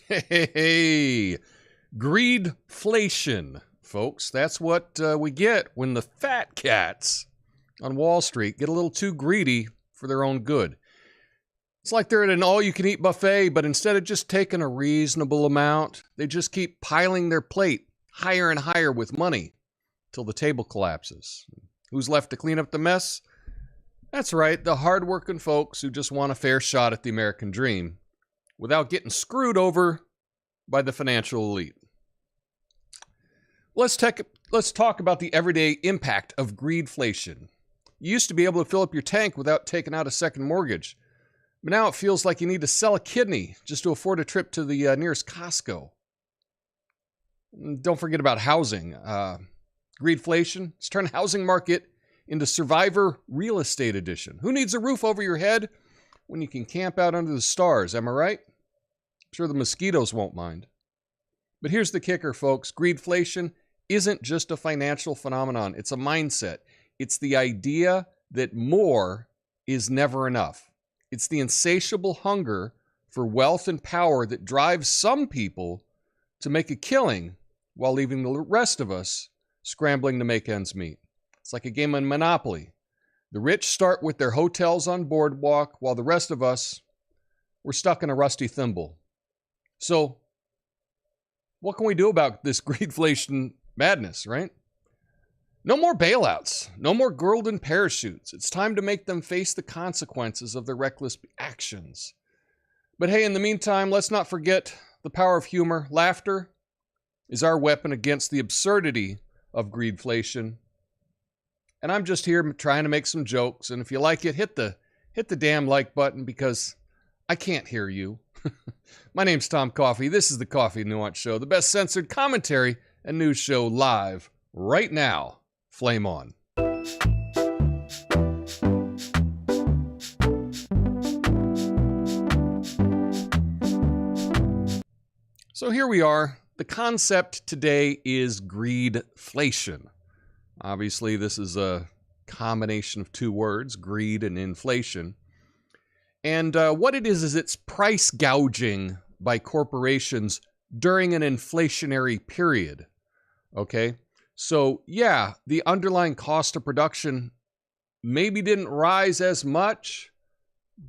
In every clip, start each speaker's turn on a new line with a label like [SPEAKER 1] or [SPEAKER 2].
[SPEAKER 1] Hey, greedflation, folks. That's what we get when the fat cats on Wall Street get a little too greedy for their own good. It's like they're at an all-you-can-eat buffet, but instead of just taking a reasonable amount, they just keep piling their plate higher and higher with money till the table collapses. Who's left to clean up the mess? That's right, the hard-working folks who just want a fair shot at the American dream without getting screwed over by the financial elite. Let's talk about the everyday impact of greedflation. You used to be able to fill up your tank without taking out a second mortgage. But now it feels like you need to sell a kidney just to afford a trip to the nearest Costco. Don't forget about housing. Greedflation. It's turned housing market into Survivor Real Estate Edition. Who needs a roof over your head when you can camp out under the stars? Am I right? I'm sure the mosquitoes won't mind. But here's the kicker, folks. Greedflation isn't just a financial phenomenon. It's a mindset. It's the idea that more is never enough. It's the insatiable hunger for wealth and power that drives some people to make a killing while leaving the rest of us scrambling to make ends meet. It's like a game of Monopoly. The rich start with their hotels on boardwalk while the rest of us, we're stuck in a rusty thimble. So, what can we do about this greedflation madness, right? No more bailouts. No more golden parachutes. It's time to make them face the consequences of their reckless actions. But hey, in the meantime, let's not forget the power of humor. Laughter is our weapon against the absurdity of greedflation. And I'm just here trying to make some jokes. And if you like it, hit the damn like button because I can't hear you. My name's Tom Coffee. This is the Coffee Nuance Show, the best censored commentary and news show live right now. Flame on. So here we are. The concept today is greedflation. Obviously, this is a combination of two words, greed and inflation. And what it is it's price gouging by corporations during an inflationary period. Okay? So, yeah, the underlying cost of production maybe didn't rise as much,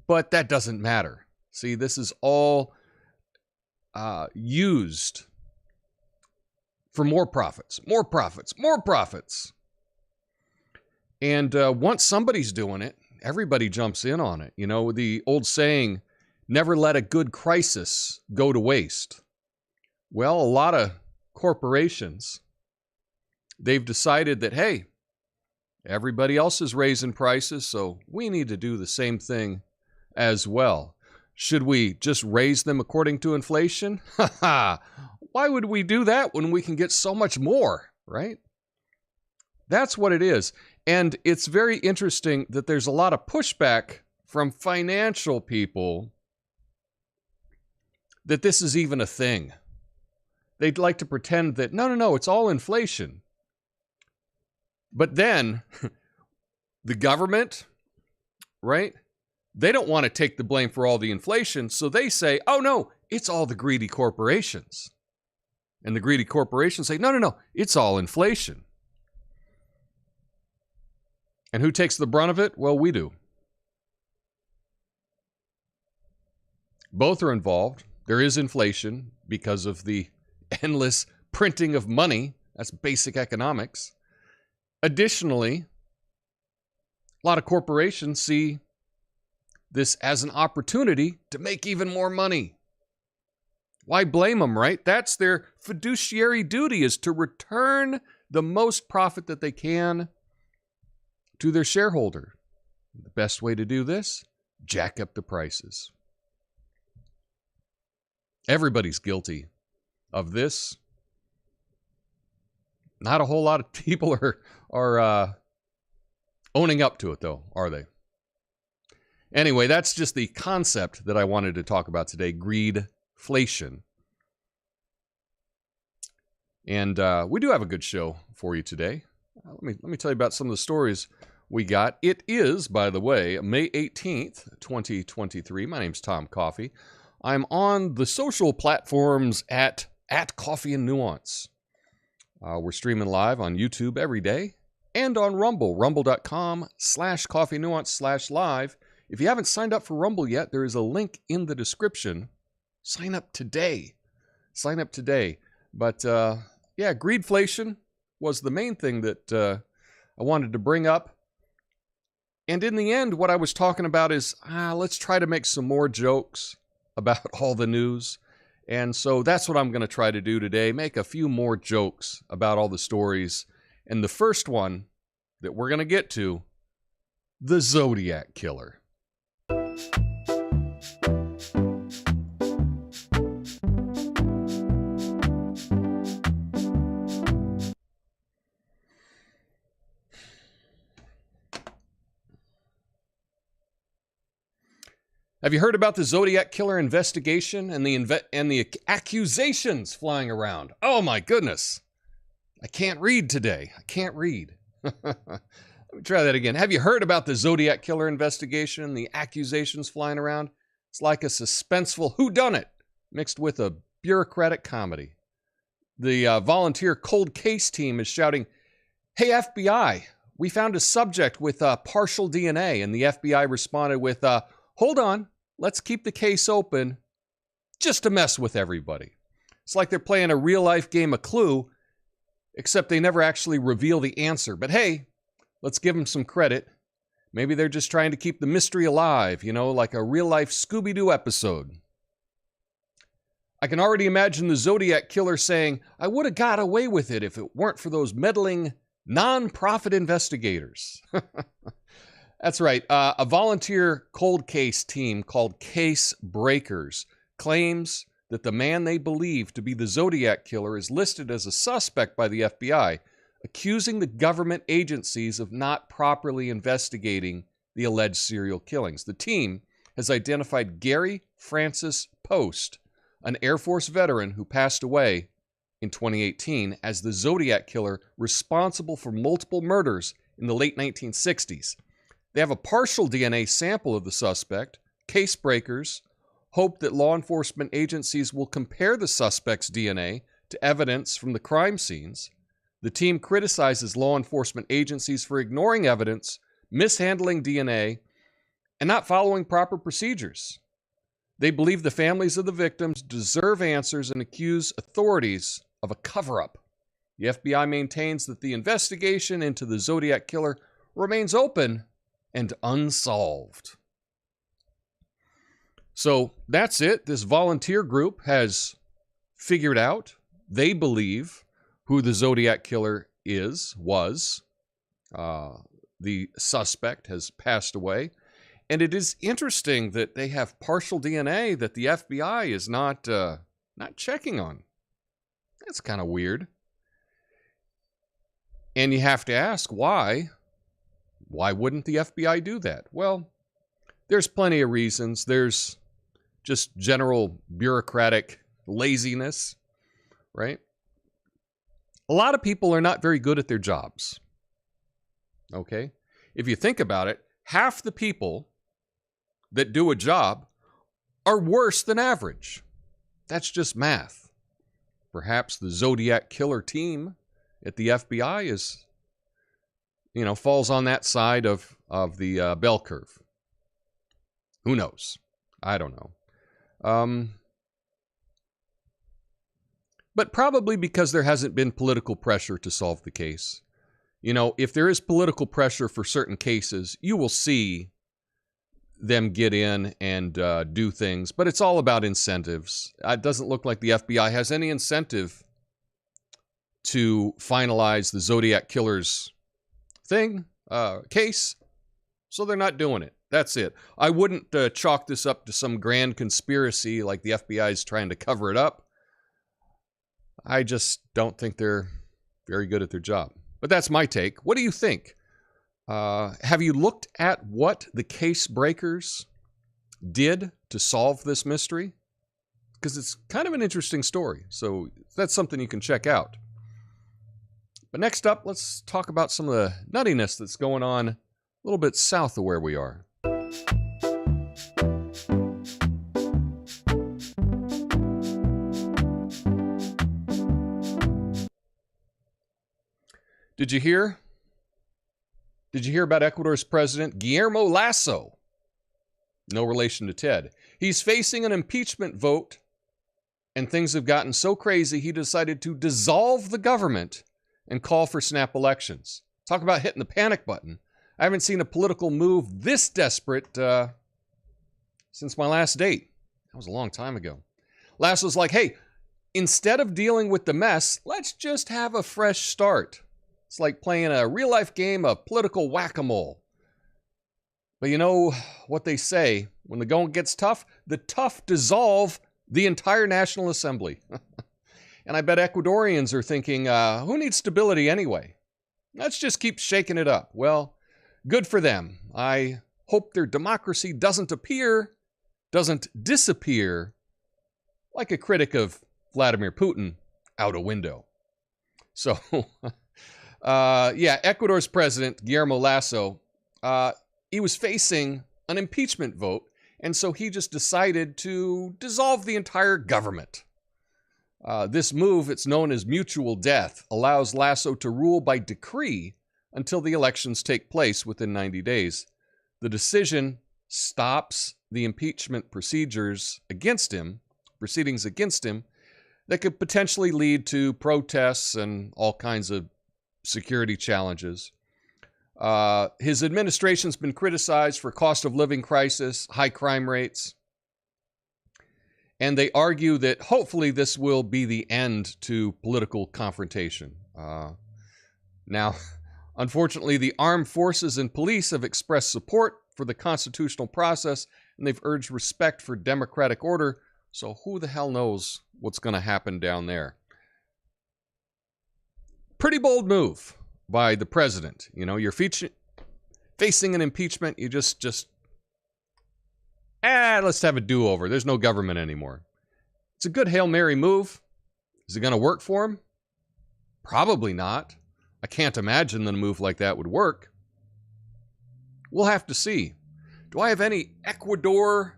[SPEAKER 1] but that doesn't matter. See, this is all used for more profits, more profits, more profits. And once somebody's doing it, everybody jumps in on it. You know, the old saying, never let a good crisis go to waste. Well, a lot of corporations, they've decided that, hey, everybody else is raising prices, so we need to do the same thing as well. Should we just raise them according to inflation? Why would we do that when we can get so much more, right? That's what it is. And it's very interesting that there's a lot of pushback from financial people that this is even a thing. They'd like to pretend that, no, it's all inflation. But then the government, right? They don't want to take the blame for all the inflation, so they say, oh no, it's all the greedy corporations. And the greedy corporations say, no, it's all inflation. And who takes the brunt of it? Well, we do. Both are involved. There is inflation because of the endless printing of money. That's basic economics. Additionally, a lot of corporations see this as an opportunity to make even more money. Why blame them, right? That's their fiduciary duty, is to return the most profit that they can to their shareholder. The best way to do this? Jack up the prices. Everybody's guilty of this. Not a whole lot of people are owning up to it, though, are they? Anyway, that's just the concept that I wanted to talk about today, greedflation. And we do have a good show for you today. Let me tell you about some of the stories we got. It is, by the way, May 18th, 2023. My name's Tom Coffee. I'm on the social platforms at Coffee and Nuance. We're streaming live on YouTube every day and on Rumble, rumble.com/coffeenuance/live. If you haven't signed up for Rumble yet, there is a link in the description. Sign up today. Sign up today. But yeah, greedflation was the main thing that I wanted to bring up. And in the end, what I was talking about is, let's try to make some more jokes about all the news. And so that's what I'm going to try to do today, make a few more jokes about all the stories. And the first one that we're going to get to, the Zodiac Killer. Have you heard about the Zodiac Killer investigation and the accusations flying around? Oh my goodness. I can't read today. I can't read. Let me try that again. Have you heard about the Zodiac Killer investigation and the accusations flying around? It's like a suspenseful whodunit mixed with a bureaucratic comedy. The volunteer cold case team is shouting, "Hey FBI, we found a subject with partial DNA," and the FBI responded with, "Hold on, let's keep the case open just to mess with everybody." It's like they're playing a real-life game of Clue, except they never actually reveal the answer. But hey, let's give them some credit. Maybe they're just trying to keep the mystery alive, you know, like a real-life Scooby-Doo episode. I can already imagine the Zodiac Killer saying, "I would have got away with it if it weren't for those meddling non-profit investigators." That's right. A volunteer cold case team called Case Breakers claims that the man they believe to be the Zodiac Killer is listed as a suspect by the FBI, accusing the government agencies of not properly investigating the alleged serial killings. The team has identified Gary Francis Post, an Air Force veteran who passed away in 2018, as the Zodiac Killer responsible for multiple murders in the late 1960s. They have a partial DNA sample of the suspect. Case Breakers hope that law enforcement agencies will compare the suspect's DNA to evidence from the crime scenes. The team criticizes law enforcement agencies for ignoring evidence, mishandling DNA, and not following proper procedures. They believe the families of the victims deserve answers and accuse authorities of a cover-up. The FBI maintains that the investigation into the Zodiac Killer remains open and unsolved. So that's it. This volunteer group has figured out, they believe, who the Zodiac Killer was. The suspect has passed away. And it is interesting that they have partial DNA that the FBI is not checking on. That's kind of weird. And you have to ask, why? Why wouldn't the FBI do that? Well, there's plenty of reasons. There's just general bureaucratic laziness, right? A lot of people are not very good at their jobs. Okay? If you think about it, half the people that do a job are worse than average. That's just math. Perhaps the Zodiac Killer team at the FBI is, falls on that side of the bell curve. Who knows? I don't know. But probably because there hasn't been political pressure to solve the case. If there is political pressure for certain cases, you will see them get in and do things. But it's all about incentives. It doesn't look like the FBI has any incentive to finalize the Zodiac Killer's case. So they're not doing it. That's it. I wouldn't chalk this up to some grand conspiracy like the FBI is trying to cover it up. I just don't think they're very good at their job. But that's my take. What do you think? Have you looked at what the Case Breakers did to solve this mystery? Because it's kind of an interesting story. So that's something you can check out. But next up, let's talk about some of the nuttiness that's going on a little bit south of where we are. Did you hear? Did you hear about Ecuador's president, Guillermo Lasso? No relation to Ted. He's facing an impeachment vote, and things have gotten so crazy he decided to dissolve the government and call for snap elections. Talk about hitting the panic button. I haven't seen a political move this desperate since my last date. That was a long time ago. Lasso's like, hey, instead of dealing with the mess, let's just have a fresh start. It's like playing a real-life game of political whack-a-mole. But you know what they say, when the going gets tough, the tough dissolve the entire National Assembly. And I bet Ecuadorians are thinking, who needs stability anyway? Let's just keep shaking it up. Well, good for them. I hope their democracy doesn't disappear like a critic of Vladimir Putin out a window. So, Ecuador's president, Guillermo Lasso, he was facing an impeachment vote, and so he just decided to dissolve the entire government. This move, it's known as mutual death, allows Lasso to rule by decree until the elections take place within 90 days. The decision stops the impeachment proceedings against him that could potentially lead to protests and all kinds of security challenges. His administration's been criticized for cost of living crisis, high crime rates, and they argue that hopefully this will be the end to political confrontation. Now, unfortunately, the armed forces and police have expressed support for the constitutional process, and they've urged respect for democratic order, so who the hell knows what's going to happen down there. Pretty bold move by the president. You know, you're facing an impeachment, you just let's have a do-over. There's no government anymore. It's a good Hail Mary move. Is it going to work for him? Probably not. I can't imagine that a move like that would work. We'll have to see. Do I have any Ecuador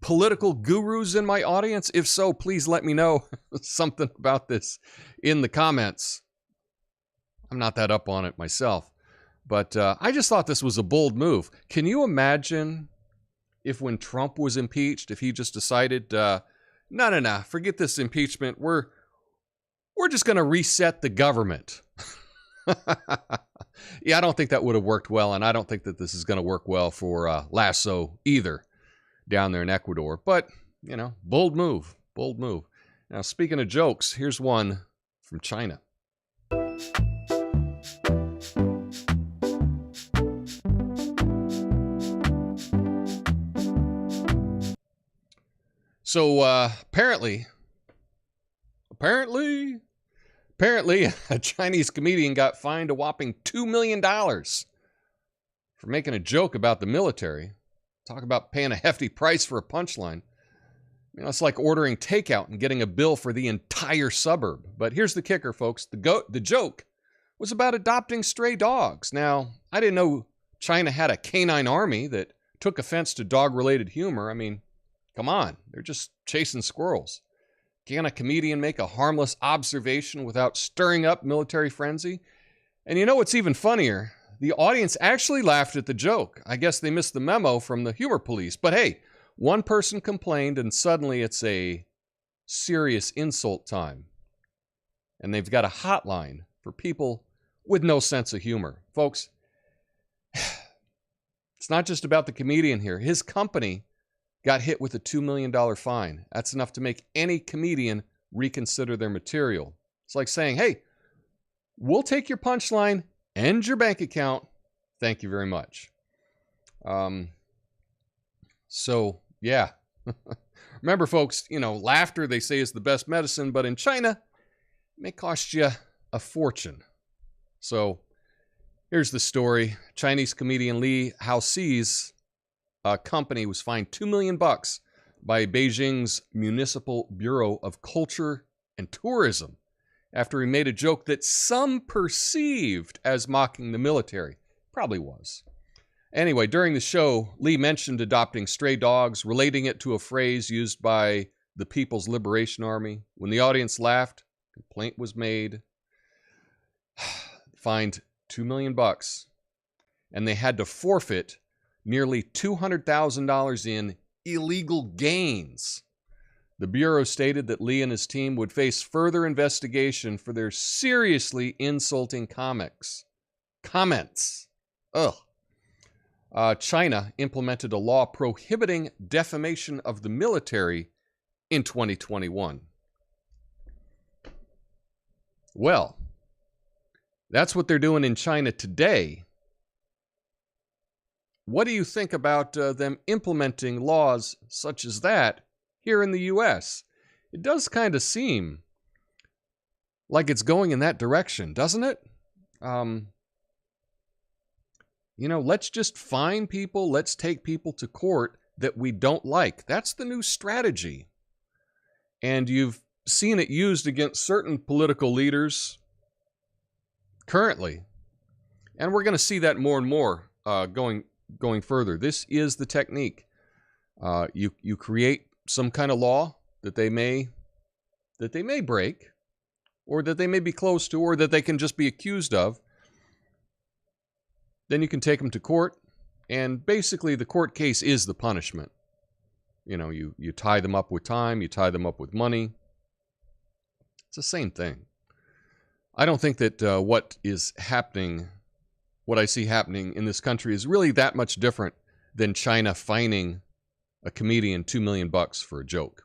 [SPEAKER 1] political gurus in my audience? If so, please let me know something about this in the comments. I'm not that up on it myself. But I just thought this was a bold move. Can you imagine if when Trump was impeached, if he just decided, no, forget this impeachment. We're just going to reset the government. Yeah, I don't think that would have worked well, and I don't think that this is going to work well for Lasso either down there in Ecuador. But, you know, bold move, bold move. Now, speaking of jokes, here's one from China. So, apparently, a Chinese comedian got fined a whopping $2 million for making a joke about the military. Talk about paying a hefty price for a punchline. You know, it's like ordering takeout and getting a bill for the entire suburb. But here's the kicker, folks. The joke was about adopting stray dogs. Now, I didn't know China had a canine army that took offense to dog-related humor. I mean, come on. They're just chasing squirrels. Can a comedian make a harmless observation without stirring up military frenzy? And you know what's even funnier? The audience actually laughed at the joke. I guess they missed the memo from the humor police. But hey, one person complained and suddenly it's a serious insult time. And they've got a hotline for people with no sense of humor. Folks, it's not just about the comedian here. His company got hit with a $2 million fine. That's enough to make any comedian reconsider their material. It's like saying, hey, we'll take your punchline and your bank account. Thank you very much. So, yeah. Remember, folks, you know, laughter, they say, is the best medicine, but in China, it may cost you a fortune. So, here's the story. Chinese comedian Li Haoxi's company was fined $2 million by Beijing's Municipal Bureau of Culture and Tourism after he made a joke that some perceived as mocking the military. Probably was. Anyway, during the show, Li mentioned adopting stray dogs, relating it to a phrase used by the People's Liberation Army. When the audience laughed, a complaint was made. fined $2 million, and they had to forfeit nearly $200,000 in illegal gains. The Bureau stated that Lee and his team would face further investigation for their seriously insulting comments. Ugh. China implemented a law prohibiting defamation of the military in 2021. Well, that's what they're doing in China today. What do you think about them implementing laws such as that here in the U.S.? It does kind of seem like it's going in that direction, doesn't it? Let's just fine people. Let's take people to court that we don't like. That's the new strategy. And you've seen it used against certain political leaders currently. And we're going to see that more and more going further. This is the technique. You create some kind of law that they may break, or that they may be close to, or that they can just be accused of. Then you can take them to court, and basically the court case is the punishment. You tie them up with time, you tie them up with money. It's the same thing. I don't think that what I see happening in this country is really that much different than China fining a comedian $2 million for a joke.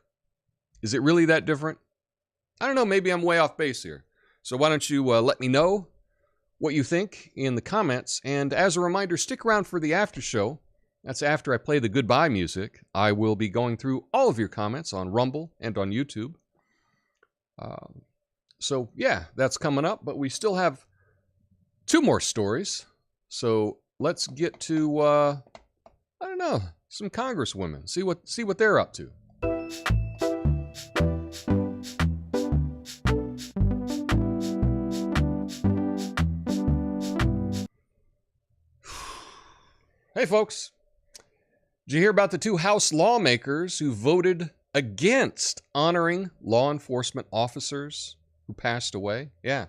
[SPEAKER 1] Is it really that different? I don't know. Maybe I'm way off base here. So why don't you let me know what you think in the comments. And as a reminder, stick around for the after show. That's after I play the goodbye music. I will be going through all of your comments on Rumble and on YouTube. So yeah, that's coming up. But we still have 2 more stories. So let's get to, I don't know, some congresswomen. See what they're up to. Hey folks, did you hear about the 2 House lawmakers who voted against honoring law enforcement officers who passed away? Yeah.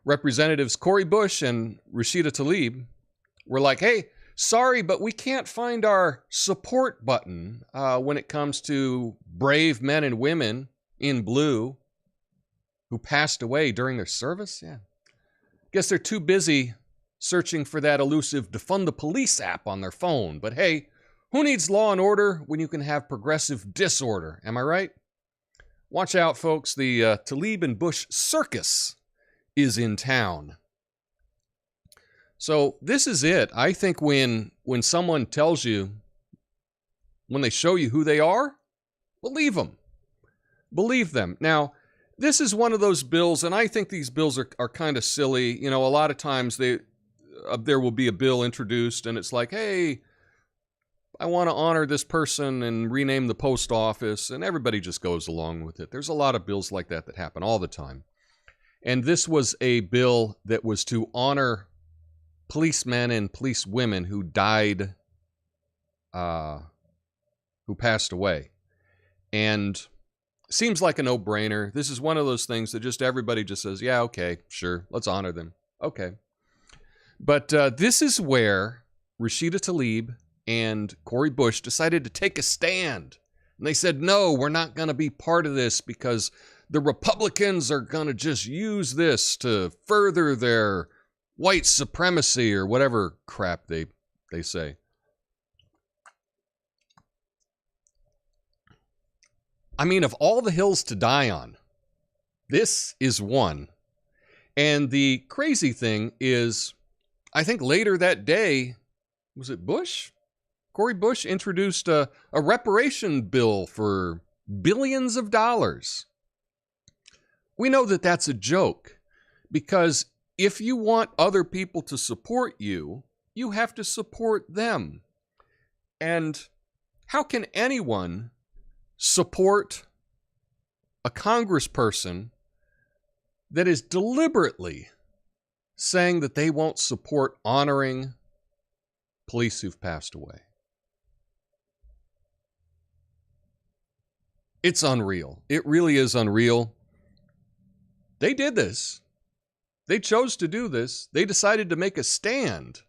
[SPEAKER 1] Representatives Cori Bush and Rashida Tlaib were like, hey, sorry, but we can't find our support button when it comes to brave men and women in blue who passed away during their service. Yeah. Guess they're too busy searching for that elusive defund the police app on their phone. But hey, who needs law and order when you can have progressive disorder? Am I right? Watch out, folks. The Tlaib and Bush circus is in town. So this is it. I think when someone tells you, when they show you who they are, believe them. Believe them. Now, this is one of those bills, and I think these bills are kind of silly. A lot of times there will be a bill introduced, and it's like, hey, I want to honor this person and rename the post office, and everybody just goes along with it. There's a lot of bills like that happen all the time. And this was a bill that was to honor policemen and policewomen who died, who passed away. And seems like a no-brainer. This is one of those things that just everybody just says, yeah, okay, sure, let's honor them. Okay. But this is where Rashida Tlaib and Cori Bush decided to take a stand. And they said, no, we're not going to be part of this because the Republicans are going to just use this to further their white supremacy or whatever crap they say. I mean, of all the hills to die on, this is one. And the crazy thing is, I think later that day, was it Bush? Cori Bush introduced a reparation bill for billions of dollars. We know that that's a joke, because if you want other people to support you, you have to support them. And how can anyone support a congressperson that is deliberately saying that they won't support honoring police who've passed away? It's unreal. It really is unreal. They did this. They chose to do this. They decided to make a stand.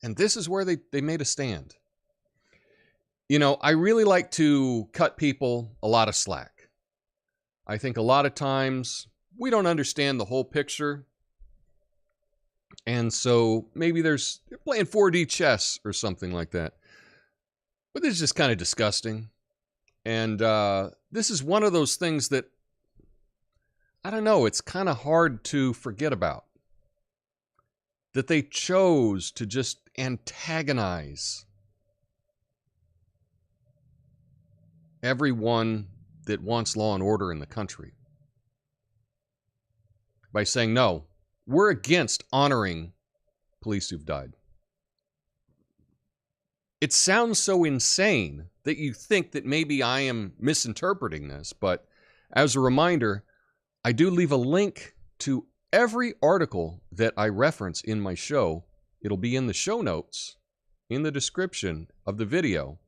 [SPEAKER 1] And this is where they made a stand. You know, I really like to cut people a lot of slack. I think a lot of times we don't understand the whole picture. And so maybe they're playing 4D chess or something like that. But this is just kind of disgusting. And this is one of those things that, I don't know, it's kind of hard to forget about. That they chose to just antagonize everyone that wants law and order in the country by saying, no, we're against honoring police who've died. It sounds so insane that you think that maybe I am misinterpreting this, but as a reminder, I do leave a link to every article that I reference in my show. It'll be in the show notes, in the description of the video,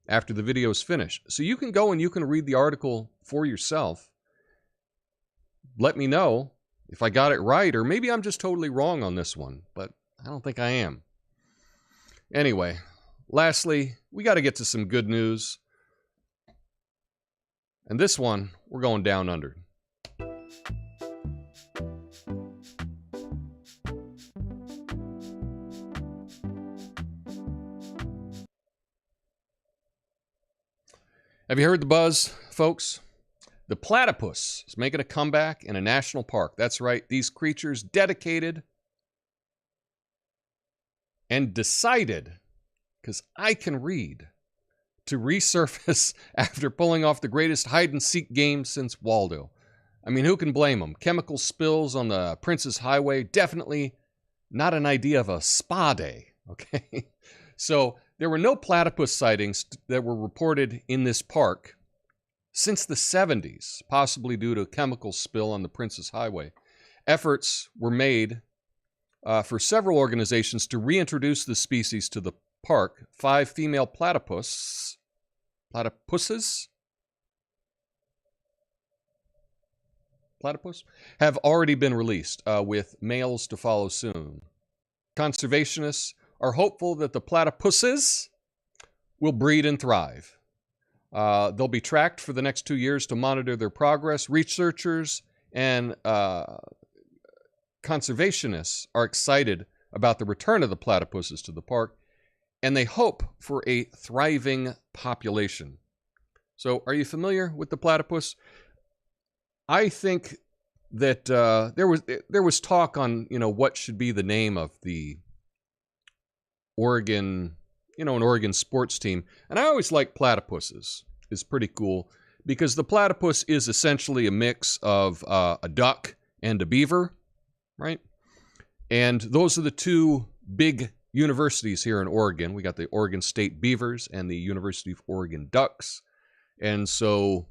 [SPEAKER 1] after the video is finished. So you can go and you can read the article for yourself. Let me know if I got it right, or maybe I'm just totally wrong on this one, but I don't think I am. Anyway, lastly, we got to get to some good news. And this one, we're going down under. Have you heard the buzz, folks? The platypus is making a comeback in a national park. That's right, these creatures dedicated and decided, because I can read, to resurface after pulling off the greatest hide-and-seek game since Waldo. I mean, who can blame them? Chemical spills on the Prince's Highway, definitely not an idea of a spa day, okay? So there were no platypus sightings that were reported in this park since the 70s, possibly due to a chemical spill on the Prince's Highway. Efforts were made for several organizations to reintroduce the species to the park. 5 female platypuses have already been released, with males to follow soon. Conservationists are hopeful that the platypuses will breed and thrive. They'll be tracked for the next 2 years to monitor their progress. Researchers and conservationists are excited about the return of the platypuses to the park, and they hope for a thriving population. So, are you familiar with the platypus? I think that there was talk on, you know, what should be the name of the Oregon, you know, an Oregon sports team, and I always like platypuses. It's pretty cool because the platypus is essentially a mix of a duck and a beaver, right? And those are the two big universities here in Oregon. We got the Oregon State Beavers and the University of Oregon Ducks. And so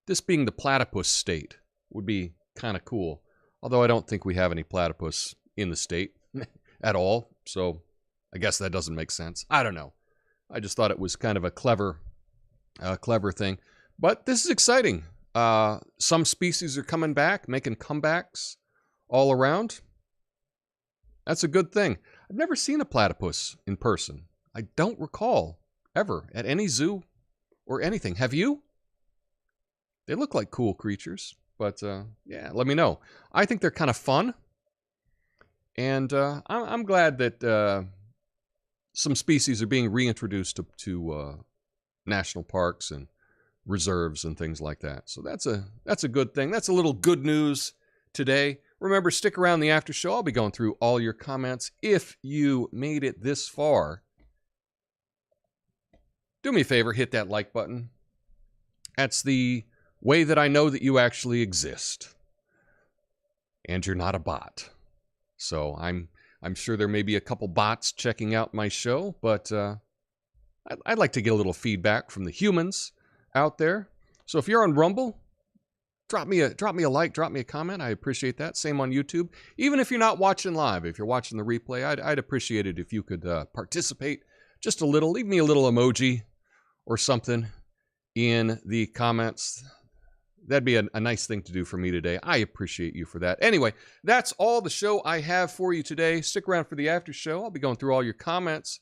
[SPEAKER 1] this being the platypus state would be kind of cool. Although I don't think we have any platypus in the state at all. So I guess that doesn't make sense. I don't know. I just thought it was kind of a clever thing. But this is exciting. Some species are coming back, making comebacks all around. That's a good thing. I've never seen a platypus in person. I don't recall ever at any zoo or anything. Have you? They look like cool creatures, but yeah, let me know. I think they're kind of fun, and I'm glad that some species are being reintroduced to national parks and reserves and things like that. So that's a good thing. That's a little good news today. Remember, stick around the after show. I'll be going through all your comments. If you made it this far, do me a favor, hit that like button. That's the way that I know that you actually exist. And you're not a bot. So I'm sure there may be a couple bots checking out my show, but I'd like to get a little feedback from the humans out there. So if you're on Rumble, drop me a like, drop me a comment. I appreciate that. Same on YouTube. Even if you're not watching live, if you're watching the replay, I'd appreciate it if you could participate just a little. Leave me a little emoji or something in the comments. that'd be a nice thing to do for me today. I appreciate you for that. Anyway, that's all the show I have for you today. Stick around for the after show. I'll be going through all your comments.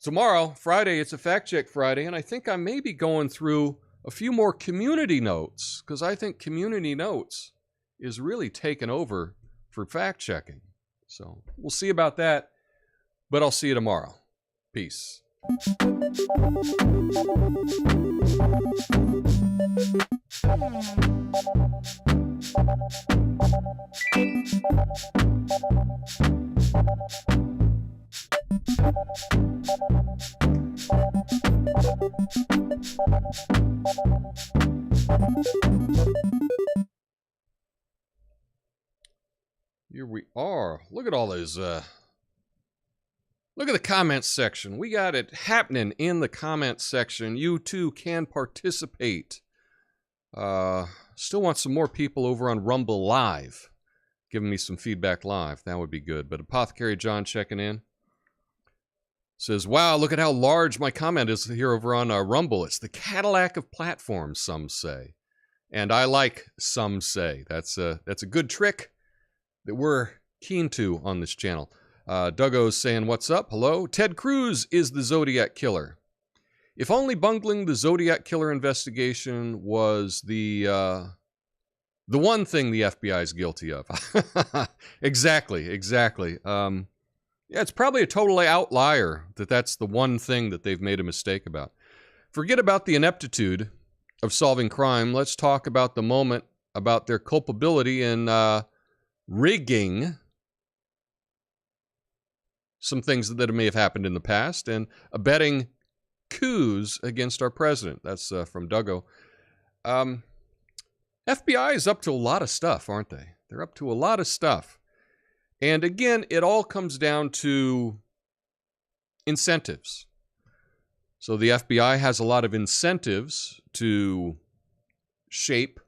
[SPEAKER 1] Tomorrow, Friday, it's a Fact Check Friday, and I think I may be going through a few more community notes, because I think community notes is really taking over for fact checking. So we'll see about that, but I'll see you tomorrow. Peace. Here we are. Look at all those, look at the comments section. We got it happening in the comments section. You too can participate. Still want some more people over on Rumble Live giving me some feedback live. That would be good. But Apothecary John checking in. Says, wow, look at how large my comment is here over on Rumble. It's the Cadillac of platforms, some say. And I like some say. That's a good trick that we're keen to on this channel. Duggo's saying, what's up? Hello. Ted Cruz is the Zodiac Killer. If only bungling the Zodiac Killer investigation was the one thing the FBI is guilty of. Exactly. Yeah, it's probably a total outlier that's the one thing that they've made a mistake about. Forget about the ineptitude of solving crime. Let's talk about the moment about their culpability in rigging some things that may have happened in the past and abetting coups against our president. That's from Duggo. FBI is up to a lot of stuff, aren't they? They're up to a lot of stuff. And again, it all comes down to incentives. So the FBI has a lot of incentives to shape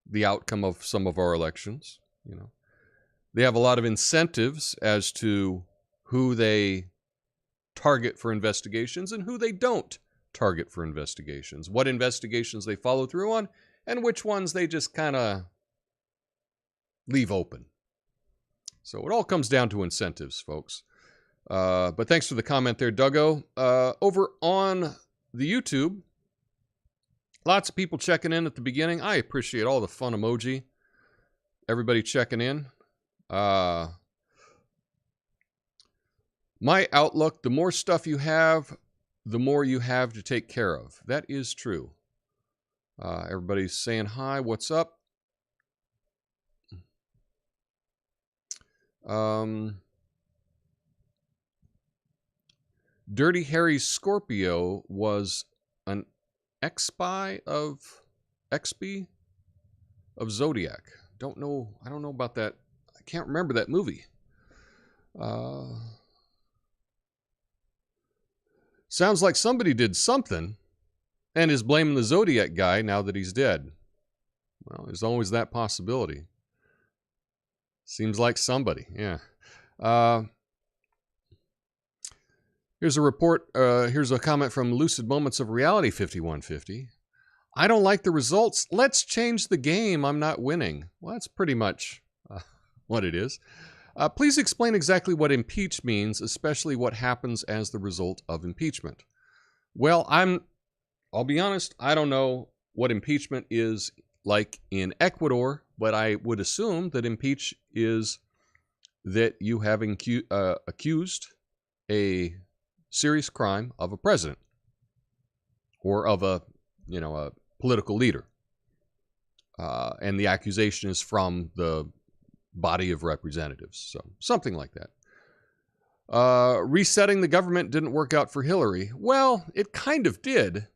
[SPEAKER 1] the outcome of some of our elections. You know, they have a lot of incentives as to who they target for investigations and who they don't target for investigations, what investigations they follow through on, and which ones they just kind of leave open. So it all comes down to incentives, folks. But thanks for the comment there, Duggo. Over on the YouTube, lots of people checking in at the beginning. I appreciate all the fun emoji. Everybody checking in. My outlook, the more stuff you have, the more you have to take care of. That is true. Everybody's saying hi, what's up? Dirty Harry Scorpio was an ex-spy of Zodiac. I don't know about that. I can't remember that movie. Sounds like somebody did something and is blaming the Zodiac guy now that he's dead. Well, there's always that possibility. Seems like somebody, yeah. Here's a report. Here's a comment from Lucid Moments of Reality 5150. I don't like the results. Let's change the game. I'm not winning. Well, that's pretty much what it is. Please explain exactly what impeach means, especially what happens as the result of impeachment. Well, I'll be honest, I don't know what impeachment is like in Ecuador, but I would assume that impeach is that you have accused a serious crime of a president or of a political leader. And the accusation is from the body of representatives. So something like that. Resetting the government didn't work out for Hillary. Well, it kind of did.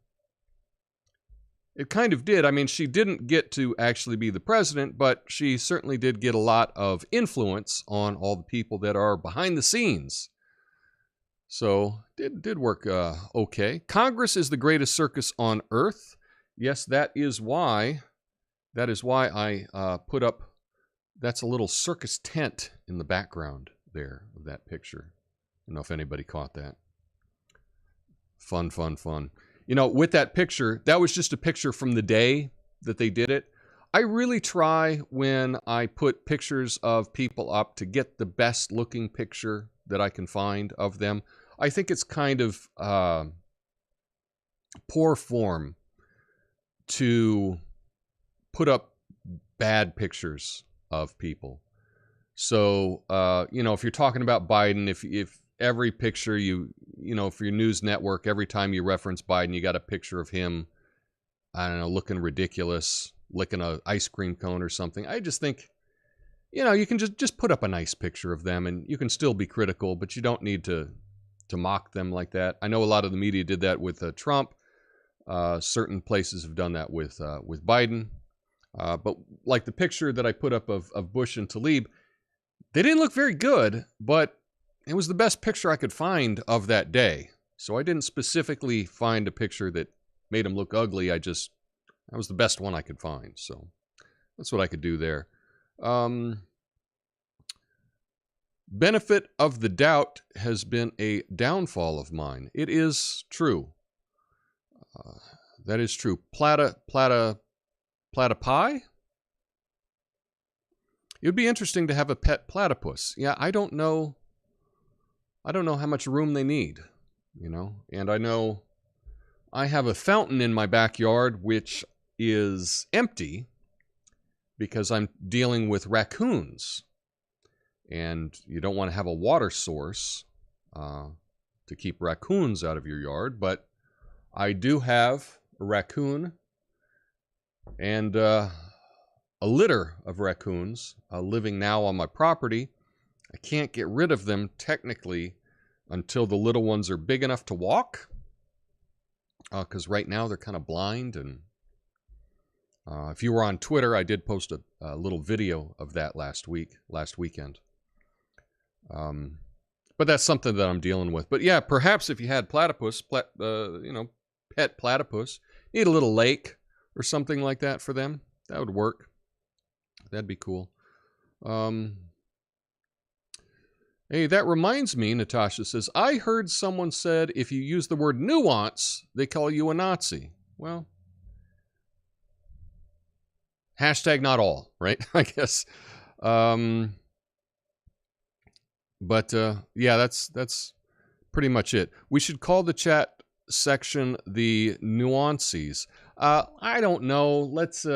[SPEAKER 1] It kind of did. I mean, she didn't get to actually be the president, but she certainly did get a lot of influence on all the people that are behind the scenes. So, did work okay. Congress is the greatest circus on earth. Yes, that is why I put up, that's a little circus tent in the background there of that picture. I don't know if anybody caught that. Fun. You know, with that picture, that was just a picture from the day that they did it. I really try when I put pictures of people up to get the best looking picture that I can find of them. I think it's kind of poor form to put up bad pictures of people. So, if you're talking about Biden, if every picture for your news network, every time you reference Biden, you got a picture of him, I don't know, looking ridiculous, licking an ice cream cone or something. I just think, you can just put up a nice picture of them, and you can still be critical, but you don't need to mock them like that. I know a lot of the media did that with Trump. Certain places have done that with Biden. But like the picture that I put up of Bush and Tlaib, they didn't look very good, but it was the best picture I could find of that day. So I didn't specifically find a picture that made him look ugly. That was the best one I could find. So that's what I could do there. Benefit of the doubt has been a downfall of mine. It is true. That is true. Platypi? It would be interesting to have a pet platypus. Yeah, I don't know how much room they need, and I know I have a fountain in my backyard which is empty because I'm dealing with raccoons, and you don't want to have a water source to keep raccoons out of your yard, but I do have a raccoon and a litter of raccoons living now on my property. I can't get rid of them technically until the little ones are big enough to walk, because right now they're kind of blind. And if you were on Twitter, I did post a little video of that last weekend. But that's something that I'm dealing with. But yeah, perhaps if you had platypus, pet platypus, need a little lake or something like that for them, that would work. That'd be cool. Hey, that reminds me, Natasha says, I heard someone said if you use the word nuance, they call you a Nazi. Well, hashtag not all, right? I guess. But yeah, that's pretty much it. We should call the chat section the nuances. I don't know. Let's...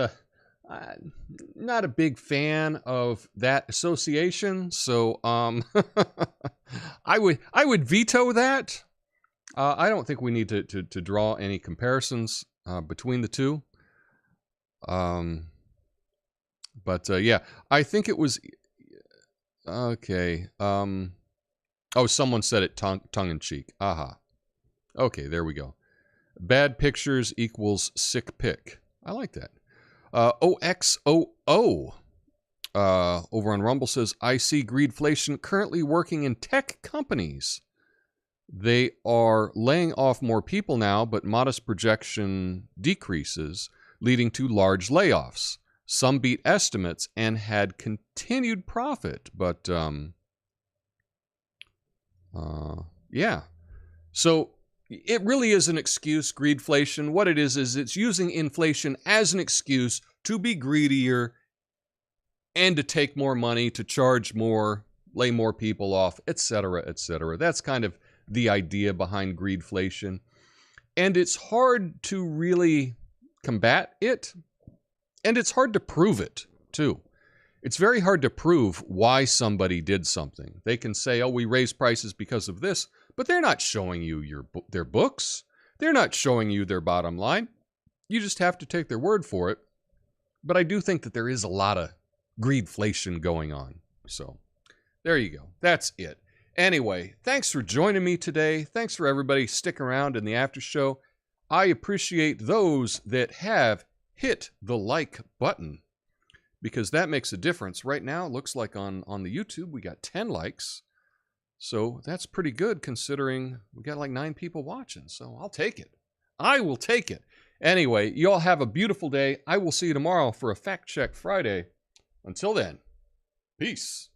[SPEAKER 1] not a big fan of that association, so I would veto that. I don't think we need to draw any comparisons between the two. But yeah, I think it was okay. Oh, someone said it tongue in cheek. Aha. Okay, there we go. Bad pictures equals sick pic. I like that. OXOO over on Rumble says, I see Greedflation currently working in tech companies. They are laying off more people now, but modest projection decreases, leading to large layoffs. Some beat estimates and had continued profit, but yeah. So it really is an excuse, greedflation. What it is it's using inflation as an excuse to be greedier and to take more money, to charge more, lay more people off, etc., etc. That's kind of the idea behind greedflation. And it's hard to really combat it, and it's hard to prove it, too. It's very hard to prove why somebody did something. They can say, oh, we raised prices because of this, but they're not showing you their books. They're not showing you their bottom line. You just have to take their word for it. But I do think that there is a lot of greedflation going on. So there you go. That's it. Anyway, thanks for joining me today. Thanks for everybody sticking around in the after show. I appreciate those that have hit the like button, because that makes a difference. Right now, it looks like on the YouTube, we got 10 likes. So that's pretty good considering we got like 9 people watching. So I'll take it. I will take it. Anyway, you all have a beautiful day. I will see you tomorrow for a Fact Check Friday. Until then, peace.